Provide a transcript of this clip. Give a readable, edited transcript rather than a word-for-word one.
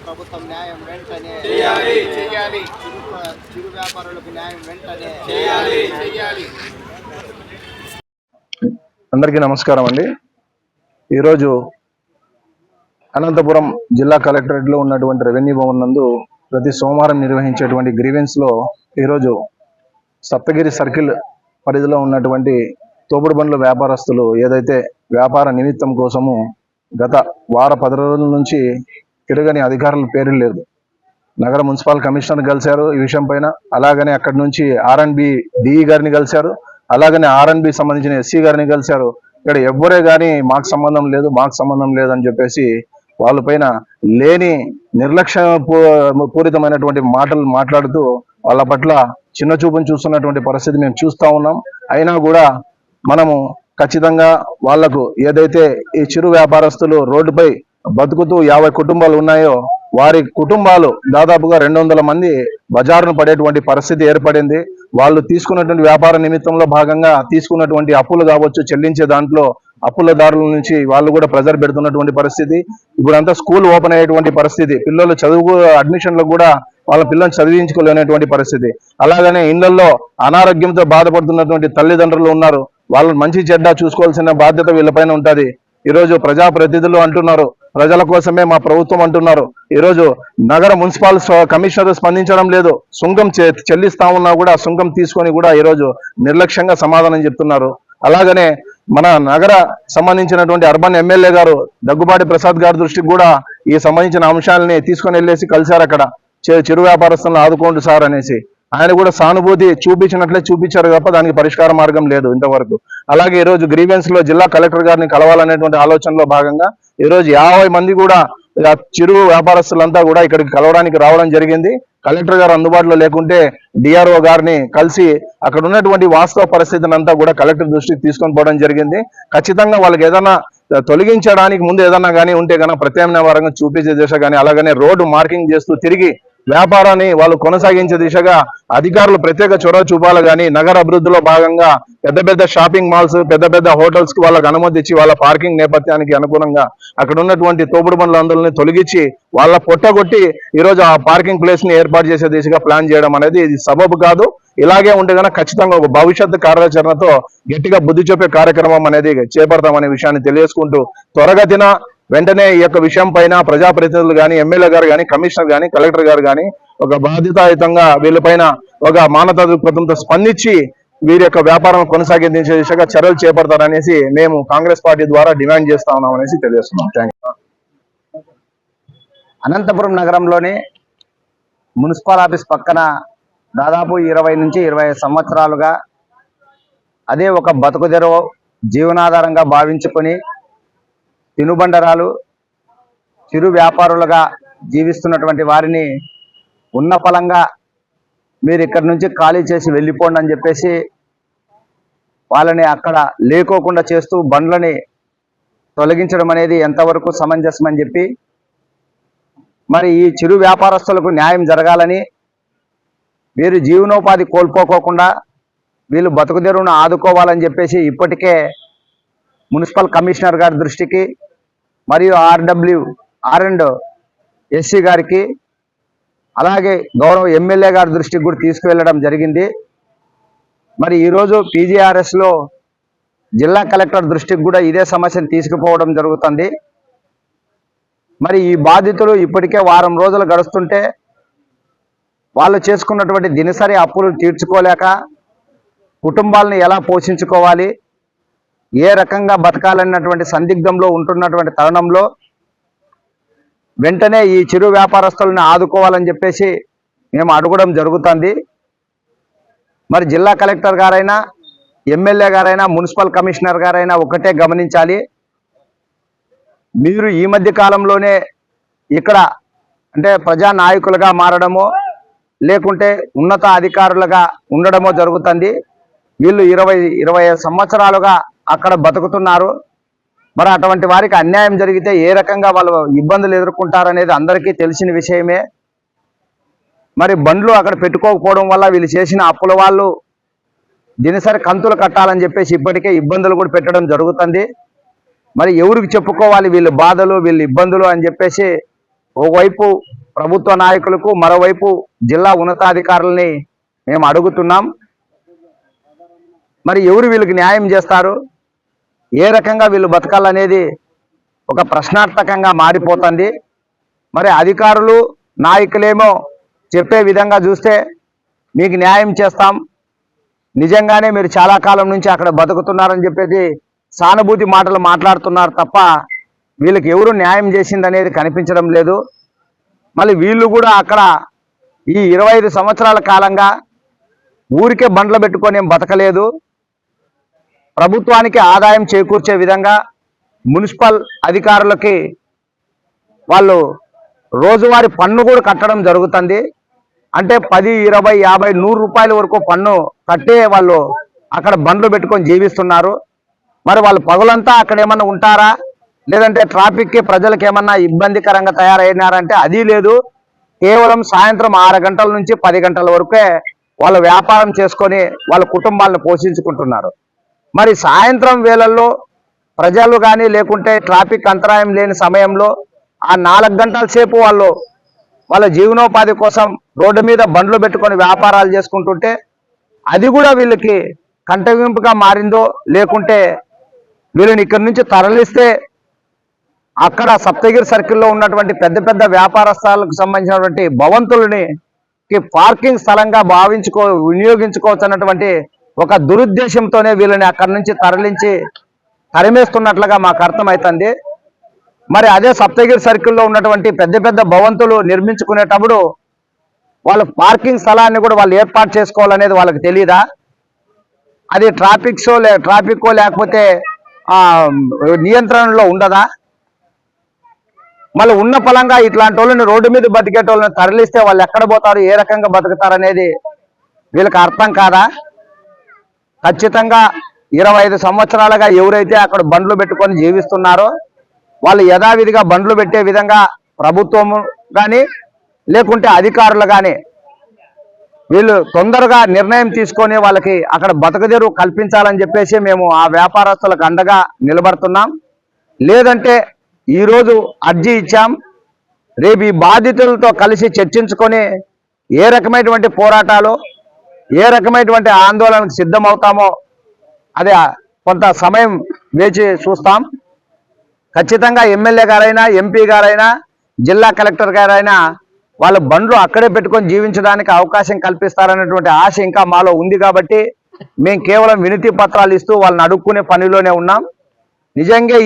ప్రభుత్వం న్యాయం వెంటనే చేయాలి. చిరు వ్యాపారులకు న్యాయం వెంటనే చేయాలి. అందరికీ నమస్కారం అండి. ఈరోజు అనంతపురం జిల్లా కలెక్టరేట్లో ఉన్నటువంటి రెవెన్యూ భవన్ నందు ప్రతి సోమవారం నిర్వహించేటువంటి గ్రీవెన్స్లో ఈరోజు సప్తగిరి సర్కిల్ పరిధిలో ఉన్నటువంటి తోపుడు బండ్ల వ్యాపారస్తులు ఏదైతే వ్యాపార నిమిత్తం కోసము గత 10 రోజుల నుంచి తిరగని అధికారుల పేరు లేదు. నగర మున్సిపల్ కమిషనర్ కలిశారు ఈ విషయం పైన, అలాగనే అక్కడి నుంచి R&B డిఈ గారిని కలిశారు, అలాగనే R&B సంబంధించిన ఎస్సీ గారిని కలిశారు. ఇక్కడ ఎవ్వరే కానీ మాకు సంబంధం లేదు అని చెప్పేసి వాళ్ళపైన లేని నిర్లక్ష్య పూరితమైనటువంటి మాటలు మాట్లాడుతూ వాళ్ళ పట్ల చిన్న చూపును చూస్తున్నటువంటి పరిస్థితి మేము చూస్తూ ఉన్నాం. అయినా కూడా మనము ఖచ్చితంగా వాళ్లకు ఏదైతే ఈ చిరు వ్యాపారస్తులు రోడ్డుపై బతుకుతూ 50 కుటుంబాలు ఉన్నాయో వారి కుటుంబాలు దాదాపుగా 200 మంది బజారును పడేటువంటి పరిస్థితి ఏర్పడింది. వాళ్ళు తీసుకున్నటువంటి వ్యాపార నిమిత్తంలో భాగంగా తీసుకున్నటువంటి అప్పులు కావచ్చు, చెల్లించే దాంట్లో అప్పులదారుల నుంచి వాళ్ళు కూడా ప్రెజర్ పెడుతున్నటువంటి పరిస్థితి. ఇప్పుడంతా స్కూల్ ఓపెన్ అయ్యేటువంటి పరిస్థితి, పిల్లలు చదువు అడ్మిషన్లకు కూడా వాళ్ళ పిల్లల్ని చదివించుకోలేనటువంటి పరిస్థితి. అలాగనే ఇళ్లలో అనారోగ్యంతో బాధపడుతున్నటువంటి తల్లిదండ్రులు ఉన్నారు. వాళ్ళని మంచి చెడ్డ చూసుకోవాల్సిన బాధ్యత వీళ్ళపైన ఉంటుంది. ఈరోజు ప్రజాప్రతినిధులు అంటున్నారు ప్రజల కోసమే మా ప్రభుత్వం అంటున్నారు. ఈరోజు నగర మున్సిపల్ కమిషనర్ స్పందించడం లేదు. సుంకం చెల్లిస్తా ఉన్నా కూడా సుంకం తీసుకొని కూడా ఈరోజు నిర్లక్ష్యంగా సమాధానం చెప్తున్నారు. అలాగనే మన నగర సంబంధించినటువంటి అర్బన్ ఎమ్మెల్యే గారు దగ్గుబాటి ప్రసాద్ గారి దృష్టికి కూడా ఈ సంబంధించిన అంశాలని తీసుకొని వెళ్ళేసి కలిశారు. అక్కడ చిరు వ్యాపారస్తులను ఆదుకోండి సార్ అనేసి ఆయన కూడా సానుభూతి చూపించారు తప్ప దానికి పరిష్కార మార్గం లేదు ఇంతవరకు. అలాగే ఈరోజు గ్రీవెన్స్ లో జిల్లా కలెక్టర్ గారిని కలవాలనేటువంటి ఆలోచనలో భాగంగా ఈరోజు 50 మంది కూడా చిరు వ్యాపారస్తులంతా కూడా ఇక్కడికి కలవడానికి రావడం జరిగింది. కలెక్టర్ గారు అందుబాటులో లేకుంటే డిఆర్ఓ గారిని కలిసి అక్కడ ఉన్నటువంటి వాస్తవ పరిస్థితిని అంతా కూడా కలెక్టర్ దృష్టికి తీసుకొని పోవడం జరిగింది. ఖచ్చితంగా వాళ్ళకి ఏదైనా తొలగించడానికి ముందు ఏదన్నా కానీ ఉంటే కనుక ప్రత్యామ్నాయ మార్గంగా చూపించే దిశ కానీ, అలాగనే రోడ్డు మార్కింగ్ చేస్తూ తిరిగి వ్యాపారాన్ని వాళ్ళు కొనసాగించే దిశగా అధికారులు ప్రత్యేక చొరవ చూపాలి. కానీ నగర అభివృద్ధిలో భాగంగా పెద్ద షాపింగ్ మాల్స్, పెద్ద హోటల్స్ కి వాళ్ళకి అనుమతి ఇచ్చి వాళ్ళ పార్కింగ్ నేపథ్యానికి అనుగుణంగా అక్కడ ఉన్నటువంటి తోపుడు బండ్లందరినీ తొలగించి వాళ్ళ పొట్టగొట్టి ఈరోజు ఆ పార్కింగ్ ప్లేస్ ని ఏర్పాటు చేసే దిశగా ప్లాన్ చేయడం అనేది ఇది సబబు కాదు. ఇలాగే ఉంటే కనుక ఖచ్చితంగా ఒక భవిష్యత్తు కార్యాచరణతో గట్టిగా బుద్ధి చెప్పే కార్యక్రమం అనేది చేపడతామనే విషయాన్ని తెలియజేసుకుంటూ త్వరగతిన వెంటనే ఈ యొక్క విషయం పైన ప్రజాప్రతినిధులు కానీ, ఎమ్మెల్యే గారు కానీ, కమిషనర్ కానీ, కలెక్టర్ గారు కానీ ఒక బాధ్యతాయుతంగా వీళ్ళపైన ఒక మానవతా దృక్పథంతో స్పందించి వీరి యొక్క వ్యాపారం కొనసాగించే దిశగా చర్యలు చేపడతారనేసి మేము కాంగ్రెస్ పార్టీ ద్వారా డిమాండ్ చేస్తా ఉన్నాం అనేసి తెలియజేస్తున్నాం. Thank you. అనంతపురం నగరంలోని మున్సిపల్ ఆఫీస్ పక్కన దాదాపు 20 నుంచి 25 సంవత్సరాలుగా అదే ఒక బతుకుదెరువు జీవనాధారంగా భావించుకొని తినుబండరాలు చిరు వ్యాపారులుగా జీవిస్తున్నటువంటి వారిని ఉన్న ఫలంగా మీరు ఇక్కడి నుంచి ఖాళీ చేసి వెళ్ళిపోండి అని చెప్పేసి వాళ్ళని అక్కడ లేకోకుండా చేస్తూ బండ్లని తొలగించడం అనేది ఎంతవరకు సమంజసం అని చెప్పి, మరి ఈ చిరు వ్యాపారస్తులకు న్యాయం జరగాలని, వీరు జీవనోపాధి కోల్పోకోకుండా వీళ్ళు బతుకుదెరువును ఆదుకోవాలని చెప్పేసి ఇప్పటికే మున్సిపల్ కమిషనర్ గారి దృష్టికి మరియు R&S గారికి అలాగే గౌరవ ఎమ్మెల్యే గారి దృష్టికి కూడా తీసుకువెళ్ళడం జరిగింది. మరి ఈరోజు PGRSలో జిల్లా కలెక్టర్ దృష్టికి కూడా ఇదే సమస్యను తీసుకుపోవడం జరుగుతుంది. మరి ఈ బాధితులు ఇప్పటికే వారం రోజులు గడుస్తుంటే వాళ్ళు చేసుకున్నటువంటి దినసరి అప్పులు తీర్చుకోలేక కుటుంబాలను ఎలా పోషించుకోవాలి, ఏ రకంగా బతకాలన్నటువంటి సందిగ్ధంలో ఉంటున్నటువంటి తరుణంలో వెంటనే ఈ చిరు వ్యాపారస్తులను ఆదుకోవాలని చెప్పేసి మేము అడగడం జరుగుతుంది. మరి జిల్లా కలెక్టర్ గారైనా, ఎమ్మెల్యే గారైనా, మున్సిపల్ కమిషనర్ గారైనా ఒకటే గమనించాలి. మీరు ఈ మధ్య కాలంలోనే ఇక్కడ అంటే ప్రజా నాయకులుగా మారడమో లేకుంటే ఉన్నత అధికారులుగా ఉండడమో జరుగుతుంది. వీళ్ళు 20 సంవత్సరాలుగా అక్కడ బతుకుతున్నారు. మరి అటువంటి వారికి అన్యాయం జరిగితే ఏ రకంగా వాళ్ళు ఇబ్బందులు ఎదుర్కొంటారనేది అందరికీ తెలిసిన విషయమే. మరి బండ్లు అక్కడ పెట్టుకోకపోవడం వల్ల వీళ్ళు చేసిన అప్పుల వాళ్ళు దినసరి కంతులు కట్టాలని చెప్పేసి ఇప్పటికే ఇబ్బందులు కూడా పెట్టడం జరుగుతుంది. మరి ఎవరికి చెప్పుకోవాలి వీళ్ళు బాధలు, వీళ్ళు ఇబ్బందులు అని చెప్పేసి ఓవైపు ప్రభుత్వ నాయకులకు, మరోవైపు జిల్లా ఉన్నతాధికారులని మేము అడుగుతున్నాం. మరి ఎవరు వీళ్ళకి న్యాయం చేస్తారు? ఏ రకంగా వీళ్ళు బతకాలనేది ఒక ప్రశ్నార్థకంగా మారిపోతుంది. మరి అధికారులు, నాయకులేమో చెప్పే విధంగా చూస్తే మీకు న్యాయం చేస్తాం, నిజంగానే మీరు చాలా కాలం నుంచి అక్కడ బతుకుతున్నారని చెప్పేసి సానుభూతి మాటలు మాట్లాడుతున్నారు తప్ప వీళ్ళకి ఎవరు న్యాయం చేసిందనేది కనిపించడం లేదు. మళ్ళీ వీళ్ళు కూడా అక్కడ ఈ 25 సంవత్సరాల కాలంగా ఊరికే బండ్లు పెట్టుకొని ఏం బతకలేదు. ప్రభుత్వానికి ఆదాయం చేకూర్చే విధంగా మున్సిపల్ అధికారులకి వాళ్ళు రోజువారీ పన్ను కూడా కట్టడం జరుగుతుంది. అంటే 10, 20, 50, 100 రూపాయల వరకు పన్ను కట్టే వాళ్ళు అక్కడ బండ్లు పెట్టుకొని జీవిస్తున్నారు. మరి వాళ్ళు పగులంతా అక్కడ ఏమన్నా ఉంటారా, లేదంటే ట్రాఫిక్కి ప్రజలకు ఏమన్నా ఇబ్బందికరంగా తయారైనారంటే అది లేదు. కేవలం సాయంత్రం 6 గంటల నుంచి 10 గంటల వరకే వాళ్ళు వ్యాపారం చేసుకొని వాళ్ళ కుటుంబాలను పోషించుకుంటున్నారు. మరి సాయంత్రం వేళల్లో ప్రజలు కానీ లేకుంటే ట్రాఫిక్ అంతరాయం లేని సమయంలో ఆ 4 గంటల సేపు వాళ్ళ జీవనోపాధి కోసం రోడ్డు మీద బండ్లు పెట్టుకొని వ్యాపారాలు చేసుకుంటుంటే అది కూడా వీళ్ళకి కంటవింపుగా మారిందో, లేకుంటే వీళ్ళని ఇక్కడి నుంచి తరలిస్తే అక్కడ సప్తగిరి సర్కిల్లో ఉన్నటువంటి పెద్ద పెద్ద వ్యాపారస్థాలకు సంబంధించినటువంటి భవంతులని పార్కింగ్ స్థలంగా వినియోగించుకోవచ్చు అన్నటువంటి ఒక దురుద్దేశంతోనే వీళ్ళని అక్కడి నుంచి తరిమేస్తున్నట్లుగా మాకు అర్థమవుతుంది. మరి అదే సప్తగిరి సర్కిల్లో ఉన్నటువంటి పెద్ద పెద్ద భవంతులు నిర్మించుకునేటప్పుడు వాళ్ళ పార్కింగ్ స్థలాన్ని కూడా వాళ్ళు ఏర్పాటు చేసుకోవాలనేది వాళ్ళకి తెలియదా? అది ట్రాఫిక్కో లేకపోతే నియంత్రణలో ఉండదా? మళ్ళీ ఉన్న ఫలంగా ఇట్లాంటి వాళ్ళని రోడ్డు మీద బతికేటోళ్ళని తరలిస్తే వాళ్ళు ఎక్కడ పోతారు, ఏ రకంగా బతుకుతారు అనేది వీళ్ళకి అర్థం కాదా? ఖచ్చితంగా 25 సంవత్సరాలుగా ఎవరైతే అక్కడ బండ్లు పెట్టుకొని జీవిస్తున్నారో వాళ్ళు యథావిధిగా బండ్లు పెట్టే విధంగా ప్రభుత్వము కానీ లేకుంటే అధికారులు కానీ వీళ్ళు తొందరగా నిర్ణయం తీసుకొని వాళ్ళకి అక్కడ బతకదెరు కల్పించాలని చెప్పేసి మేము ఆ వ్యాపారస్తులకు అండగా నిలబడుతున్నాం. లేదంటే ఈరోజు అర్జీ ఇచ్చాం, రేపు ఈ బాధితులతో కలిసి చర్చించుకొని ఏ రకమైనటువంటి పోరాటాలు, ఏ రకమైనటువంటి ఆందోళనకు సిద్ధమవుతామో అది కొంత సమయం వేచి చూస్తాం. ఖచ్చితంగా ఎమ్మెల్యే గారైనా, ఎంపీ గారైనా, జిల్లా కలెక్టర్ గారైనా వాళ్ళ బండ్లు అక్కడే పెట్టుకొని జీవించడానికి అవకాశం కల్పిస్తారనేటువంటి ఆశ ఇంకా మాలో ఉంది. కాబట్టి మేము కేవలం వినతి పత్రాలు ఇస్తూ వాళ్ళని అడుక్కునే పనిలోనే ఉన్నాం. నిజంగా